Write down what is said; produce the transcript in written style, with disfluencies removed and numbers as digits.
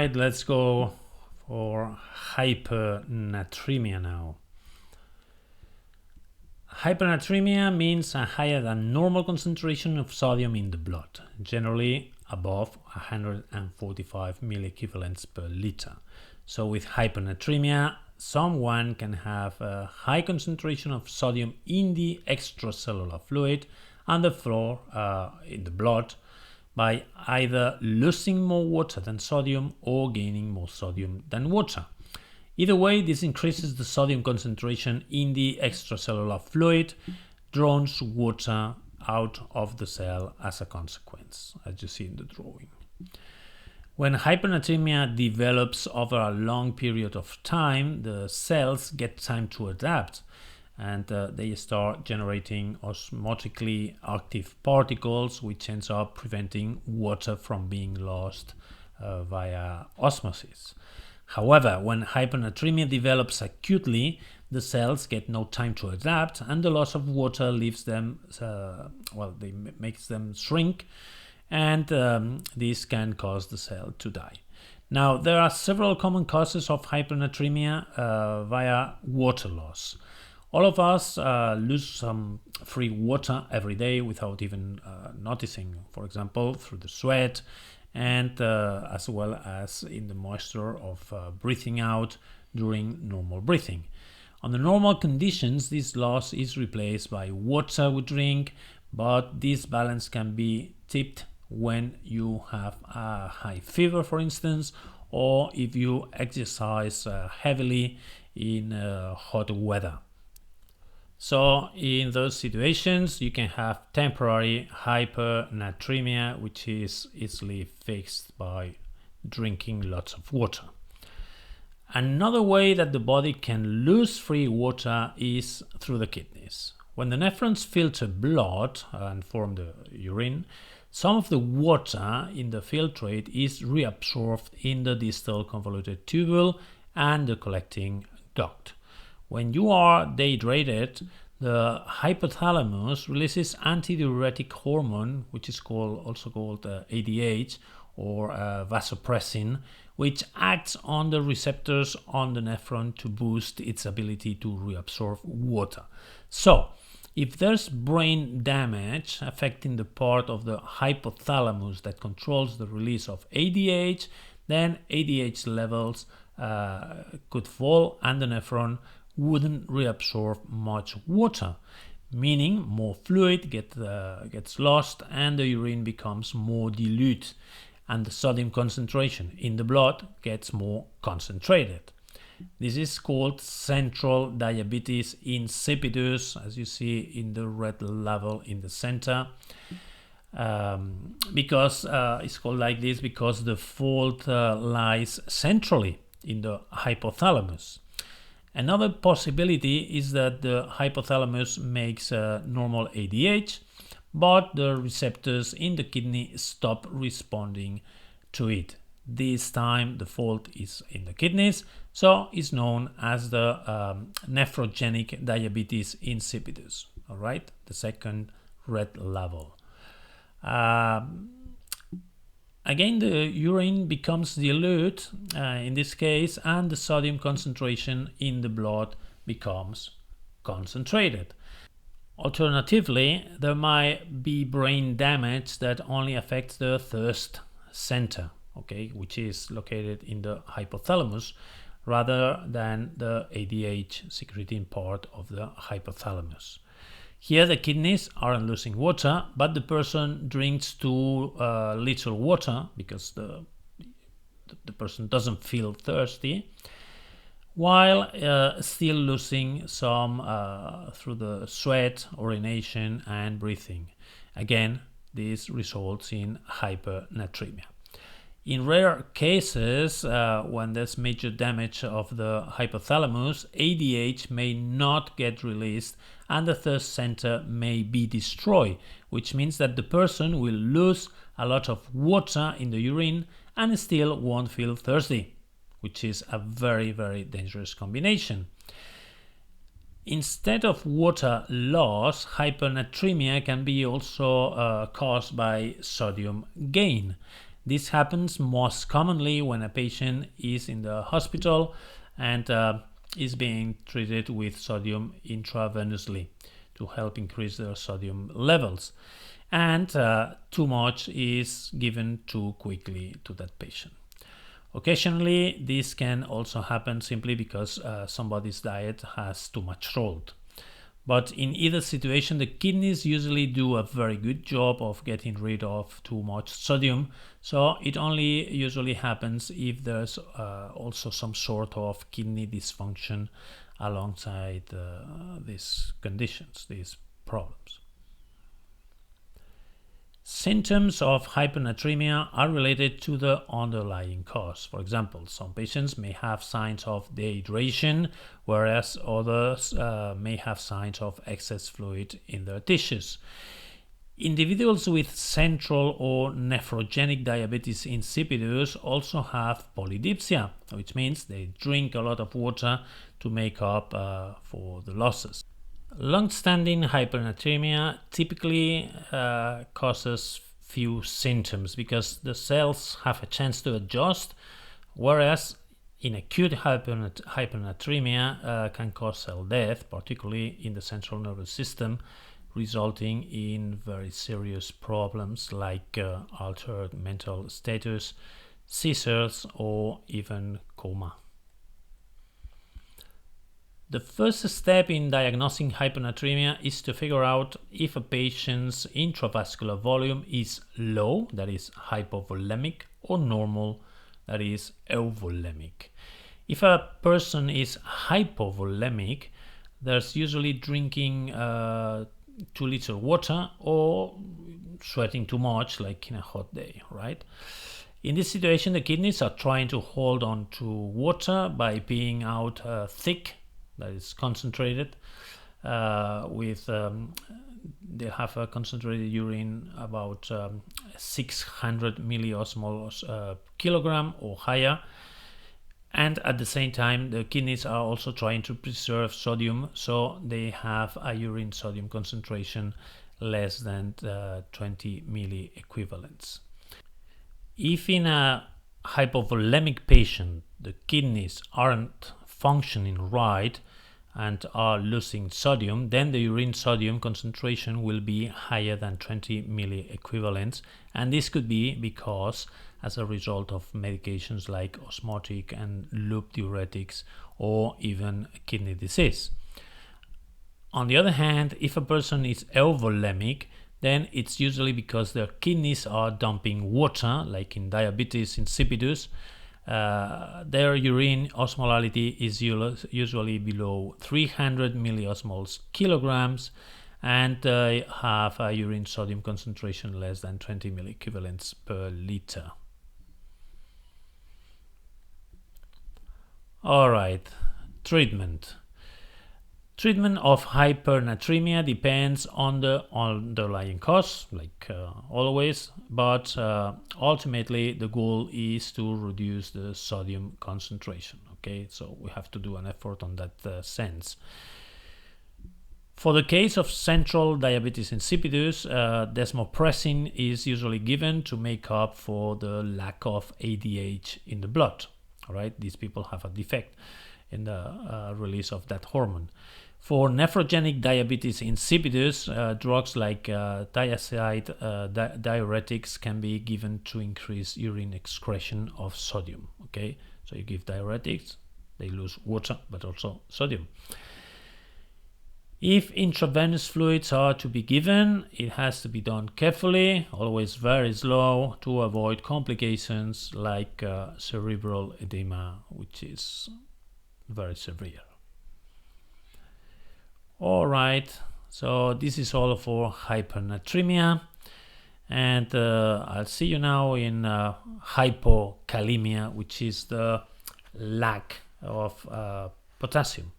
Alright, let's go for hypernatremia now. Hypernatremia means a higher than normal concentration of sodium in the blood, generally above 145 milliequivalents per liter. So with hypernatremia, someone can have a high concentration of sodium in the extracellular fluid and therefore in the blood by either losing more water than sodium or gaining more sodium than water. Either way, this increases the sodium concentration in the extracellular fluid, draws water out of the cell as a consequence, as you see in the drawing. When hypernatremia develops over a long period of time, the cells get time to adapt and they start generating osmotically active particles, which ends up preventing water from being lost via osmosis. However, when hypernatremia develops acutely, the cells get no time to adapt and the loss of water leaves them, makes them shrink, and this can cause the cell to die. Now, there are several common causes of hypernatremia via water loss. All of us lose some free water every day without even noticing, for example, through the sweat, and as well as in the moisture of breathing out during normal breathing. Under normal conditions, this loss is replaced by water we drink, but this balance can be tipped when you have a high fever, for instance, or if you exercise heavily in hot weather. So in those situations, you can have temporary hypernatremia, which is easily fixed by drinking lots of water. Another way that the body can lose free water is through the kidneys. When the nephrons filter blood and form the urine, some of the water in the filtrate is reabsorbed in the distal convoluted tubule and the collecting duct. When you are dehydrated, the hypothalamus releases antidiuretic hormone, which is also called ADH or vasopressin, which acts on the receptors on the nephron to boost its ability to reabsorb water. So, if there's brain damage affecting the part of the hypothalamus that controls the release of ADH, then ADH levels could fall and the nephron wouldn't reabsorb much water, meaning more fluid gets lost and the urine becomes more dilute and the sodium concentration in the blood gets more concentrated. This is called central diabetes insipidus, as you see in the red level in the center. Because it's called like this because the fault lies centrally in the hypothalamus. Another possibility is that the hypothalamus makes normal ADH, but the receptors in the kidney stop responding to it. This time the fault is in the kidneys, so it's known as the nephrogenic diabetes insipidus. All right, the second red level. Again, the urine becomes dilute in this case, and the sodium concentration in the blood becomes concentrated. Alternatively, there might be brain damage that only affects the thirst center, okay, which is located in the hypothalamus, rather than the ADH secreting part of the hypothalamus. Here the kidneys aren't losing water, but the person drinks too little water because the person doesn't feel thirsty, while still losing some through the sweat, urination and breathing. Again, this results in hypernatremia. In rare cases, when there's major damage of the hypothalamus, ADH may not get released and the thirst center may be destroyed, which means that the person will lose a lot of water in the urine and still won't feel thirsty, which is a very, very dangerous combination. Instead of water loss, hypernatremia can be also caused by sodium gain. This happens most commonly when a patient is in the hospital and is being treated with sodium intravenously to help increase their sodium levels. And too much is given too quickly to that patient. Occasionally, this can also happen simply because somebody's diet has too much salt. But in either situation, the kidneys usually do a very good job of getting rid of too much sodium. So it only usually happens if there's also some sort of kidney dysfunction alongside these conditions, these problems. Symptoms of hypernatremia are related to the underlying cause. For example, some patients may have signs of dehydration, whereas others may have signs of excess fluid in their tissues. Individuals with central or nephrogenic diabetes insipidus also have polydipsia, which means they drink a lot of water to make up for the losses. Long-standing hypernatremia typically causes few symptoms because the cells have a chance to adjust, whereas in acute hypernatremia can cause cell death, particularly in the central nervous system, resulting in very serious problems like altered mental status, seizures, or even coma. The first step in diagnosing hypernatremia is to figure out if a patient's intravascular volume is low, that is hypovolemic, or normal, that is euvolemic. If a person is hypovolemic, there's usually drinking 2 liters of water or sweating too much, like in a hot day, right? In this situation, the kidneys are trying to hold on to water by peeing out thick, that is concentrated, they have a concentrated urine about 600 milliosmoles kilogram or higher, and at the same time the kidneys are also trying to preserve sodium, so they have a urine sodium concentration less than 20 milli equivalents. If in a hypovolemic patient the kidneys aren't functioning right and are losing sodium, then the urine sodium concentration will be higher than 20 milli equivalents, and this could be because as a result of medications like osmotic and loop diuretics or even kidney disease. On the other hand, if a person is euvolemic, then it's usually because their kidneys are dumping water, like in diabetes insipidus. Their urine osmolality is usually below 300 milliosmoles kilograms, and they have a urine sodium concentration less than 20 milliequivalents per liter. All right, treatment. Treatment of hypernatremia depends on the underlying cause, like always, but ultimately the goal is to reduce the sodium concentration. Okay, so we have to do an effort on that sense. For the case of central diabetes insipidus, desmopressin is usually given to make up for the lack of ADH in the blood. All right, these people have a defect in the release of that hormone. For nephrogenic diabetes insipidus, drugs like thiazide diuretics can be given to increase urine excretion of sodium. Okay, so you give diuretics, they lose water but also sodium. If intravenous fluids are to be given, it has to be done carefully, always very slow, to avoid complications like cerebral edema, which is very severe. All right, so this is all for hypernatremia, and I'll see you now in hypokalemia, which is the lack of potassium.